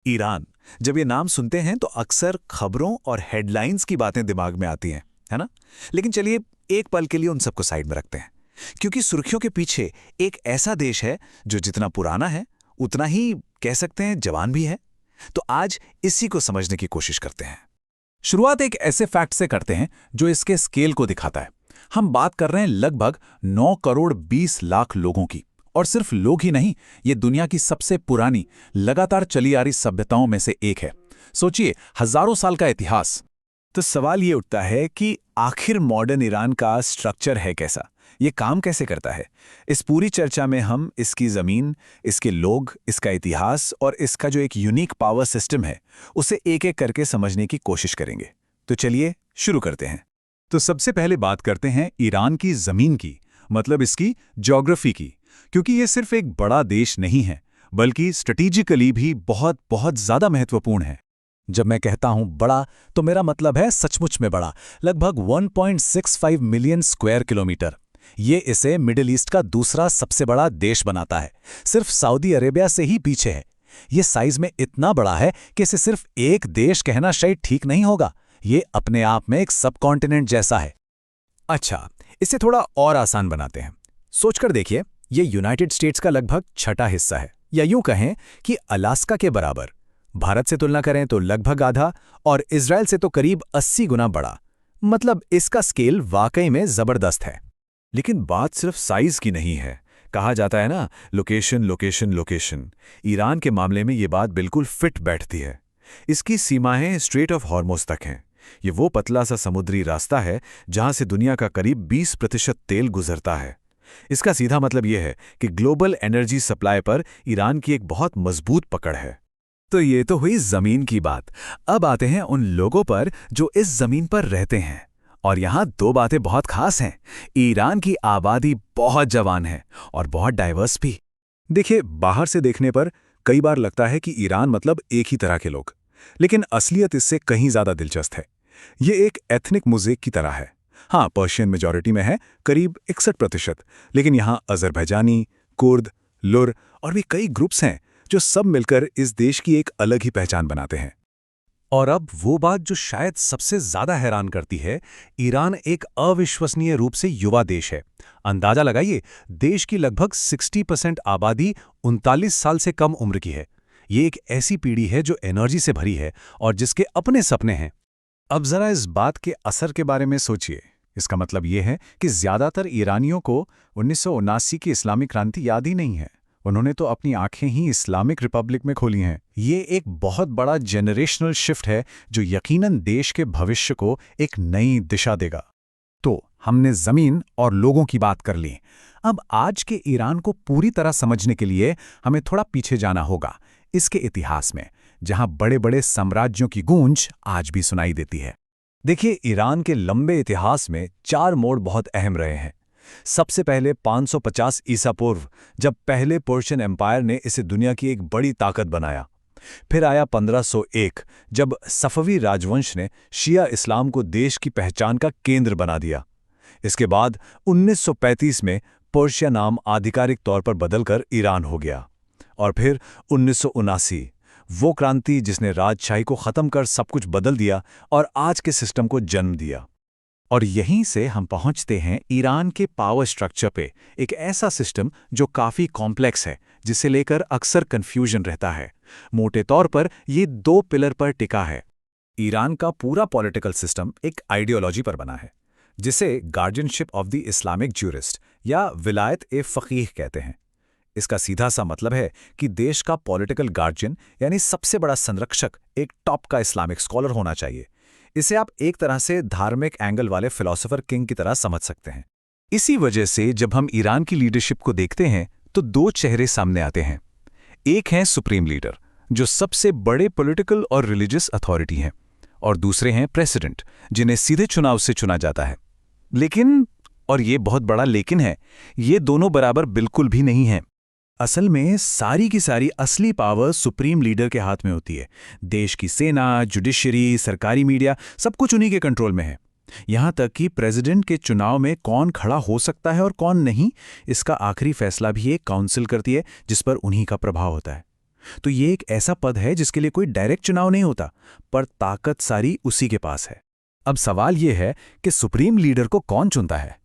Iran. जब ये नाम सुनते हैं तो अक्सर खबरों और हेडलाइंस की बातें दिमाग में आती हैं, है ना? लेकिन चलिए एक पल के लिए उन सबको साइड में रखते हैं, क्योंकि सुर्खियों के पीछे एक ऐसा देश है जो जितना पुराना है उतना ही कह सकते हैं जवान भी है। तो आज इसी को समझने की कोशिश करते हैं। शुरुआत एक ऐसे फैक्ट से करते हैं जो इसके स्केल को दिखाता है। हम बात कर रहे हैं लगभग 9 करोड़ 20 लाख लोगों की। और सिर्फ लोग ही नहीं, ये दुनिया की सबसे पुरानी लगातार चली आ रही सभ्यताओं में से एक है। सोचिए, हजारों साल का इतिहास। तो सवाल ये उठता है कि आखिर मॉडर्न ईरान का स्ट्रक्चर है कैसा, ये काम कैसे करता है। इस पूरी चर्चा में हम इसकी ज़मीन, इसके लोग, इसका इतिहास और इसका जो एक यूनिक पावर सिस्टम है उसे एक एक करके समझने की कोशिश करेंगे। तो चलिए शुरू करते हैं। तो सबसे पहले बात करते हैं ईरान की जमीन की, मतलब इसकी ज्योग्राफी की, क्योंकि ये सिर्फ एक बड़ा देश नहीं है बल्कि स्ट्रेटेजिकली भी बहुत बहुत ज्यादा महत्वपूर्ण है। जब मैं कहता हूं बड़ा, तो मेरा मतलब है सचमुच में बड़ा, लगभग 1.65 मिलियन स्क्वायर किलोमीटर। ये इसे मिडिल ईस्ट का दूसरा सबसे बड़ा देश बनाता है, सिर्फ सऊदी अरेबिया से ही पीछे है। ये साइज में इतना बड़ा है कि इसे सिर्फ एक देश कहना शायद ठीक नहीं होगा। ये अपने आप में एक सब कॉन्टिनेंट जैसा है। अच्छा, इसे थोड़ा और आसान बनाते हैं। सोचकर देखिए, ये यूनाइटेड स्टेट्स का लगभग छठा हिस्सा है, या यूं कहें कि अलास्का के बराबर। भारत से तुलना करें तो लगभग आधा, और इजराइल से तो करीब 80 गुना बड़ा। मतलब इसका स्केल वाकई में जबरदस्त है। लेकिन बात सिर्फ साइज की नहीं है। कहा जाता है ना, लोकेशन लोकेशन लोकेशन। ईरान के मामले में ये बात बिल्कुल फिट बैठती है। इसकी सीमाएं स्ट्रेट ऑफ हॉर्मुज़ तक हैं। ये वो पतला सा समुद्री रास्ता है जहां से दुनिया का करीब 20% तेल गुजरता है। इसका सीधा मतलब यह है कि ग्लोबल एनर्जी सप्लाई पर ईरान की एक बहुत मजबूत पकड़ है। तो ये तो हुई जमीन की बात। अब आते हैं उन लोगों पर जो इस जमीन पर रहते हैं। और यहाँ दो बातें बहुत खास हैं। ईरान की आबादी बहुत जवान है और बहुत डाइवर्स भी। देखिए, बाहर से देखने पर कई बार लगता है कि ईरान मतलब एक ही तरह के लोग, लेकिन असलियत इससे कहीं ज्यादा दिलचस्प है। ये एक एथनिक मोज़ेक की तरह है। हाँ, पर्शियन मेजॉरिटी में है, करीब 61%, लेकिन यहाँ अज़रबैजानी, कुर्द, लुर और भी कई ग्रुप्स हैं जो सब मिलकर इस देश की एक अलग ही पहचान बनाते हैं। और अब वो बात जो शायद सबसे ज्यादा हैरान करती है, ईरान एक अविश्वसनीय रूप से युवा देश है। अंदाजा लगाइए, देश की लगभग 60% आबादी 39 साल से कम उम्र की है। ये एक ऐसी पीढ़ी है जो एनर्जी से भरी है और जिसके अपने सपने हैं। अब जरा इस बात के असर के बारे में सोचिए। इसका मतलब ये है कि ज्यादातर ईरानियों को 1979 की इस्लामिक क्रांति याद ही नहीं है। उन्होंने तो अपनी आंखें ही इस्लामिक रिपब्लिक में खोली हैं। ये एक बहुत बड़ा जेनरेशनल शिफ्ट है जो यकीनन देश के भविष्य को एक नई दिशा देगा। तो हमने जमीन और लोगों की बात कर ली। अब आज के ईरान को पूरी तरह समझने के लिए हमें थोड़ा पीछे जाना होगा, इसके इतिहास में, जहां बड़े बड़े साम्राज्यों की गूंज आज भी सुनाई देती है। देखिए, ईरान के लंबे इतिहास में 4 मोड़ बहुत अहम रहे हैं। सबसे पहले 550 ईसा पूर्व, जब पहले पर्शियन एम्पायर ने इसे दुनिया की एक बड़ी ताकत बनाया। फिर आया 1501, जब सफवी राजवंश ने शिया इस्लाम को देश की पहचान का केंद्र बना दिया। इसके बाद 1935 में पर्शिया नाम आधिकारिक तौर पर बदलकर ईरान हो गया। और फिर 1979, वो क्रांति जिसने राजशाही को खत्म कर सब कुछ बदल दिया और आज के सिस्टम को जन्म दिया। और यहीं से हम पहुंचते हैं ईरान के पावर स्ट्रक्चर पे, एक ऐसा सिस्टम जो काफी कॉम्प्लेक्स है, जिसे लेकर अक्सर कंफ्यूजन रहता है। मोटे तौर पर ये 2 पिलर पर टिका है। ईरान का पूरा पॉलिटिकल सिस्टम एक आइडियोलॉजी पर बना है, जिसे guardianship of the Islamic jurist या विलायत ए फ़कीह कहते हैं। इसका सीधा सा मतलब है कि देश का पॉलिटिकल गार्जियन यानी सबसे बड़ा संरक्षक एक टॉप का इस्लामिक स्कॉलर होना चाहिए। इसे आप एक तरह से धार्मिक एंगल वाले फिलोसोफर किंग की तरह समझ सकते हैं। इसी वजह से जब हम ईरान की लीडरशिप को देखते हैं तो 2 चेहरे सामने आते हैं। एक है सुप्रीम लीडर, जो सबसे बड़े पॉलिटिकल और रिलीजियस अथॉरिटी हैं, और दूसरे हैं प्रेसिडेंट, जिन्हें सीधे चुनाव से चुना जाता है। लेकिन, और ये बहुत बड़ा लेकिन है, ये दोनों बराबर बिल्कुल भी नहीं हैं। असल में सारी की सारी असली पावर सुप्रीम लीडर के हाथ में होती है। देश की सेना, जुडिशरी, सरकारी मीडिया, सब कुछ उन्हीं के कंट्रोल में है। यहाँ तक कि प्रेसिडेंट के चुनाव में कौन खड़ा हो सकता है और कौन नहीं, इसका आखिरी फैसला भी एक काउंसिल करती है जिस पर उन्हीं का प्रभाव होता है। तो ये एक ऐसा पद है जिसके लिए कोई डायरेक्ट चुनाव नहीं होता, पर ताकत सारी उसी के पास है। अब सवाल ये है कि सुप्रीम लीडर को कौन चुनता है?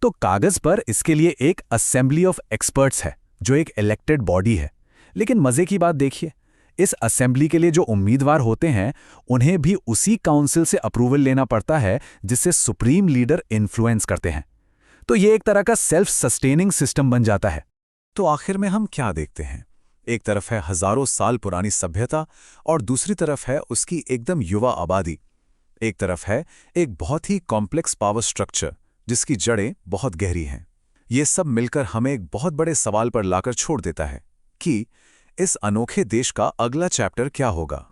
तो कागज पर इसके लिए एक असेंबली ऑफ एक्सपर्ट्स है, जो एक इलेक्टेड बॉडी है। लेकिन मजे की बात देखिए, इस असेंबली के लिए जो उम्मीदवार होते हैं, उन्हें भी उसी काउंसिल से अप्रूवल लेना पड़ता है जिससे सुप्रीम लीडर इन्फ्लुएंस करते हैं। तो ये एक तरह का सेल्फ सस्टेनिंग सिस्टम बन जाता है। तो आखिर में हम क्या देखते हैं? एक तरफ है हजारों साल पुरानी सभ्यता और दूसरी तरफ है उसकी एकदम युवा आबादी। एक तरफ है एक बहुत ही कॉम्प्लेक्स पावर स्ट्रक्चर जिसकी जड़ें बहुत गहरी हैं। ये सब मिलकर हमें एक बहुत बड़े सवाल पर लाकर छोड़ देता है कि इस अनोखे देश का अगला चैप्टर क्या होगा।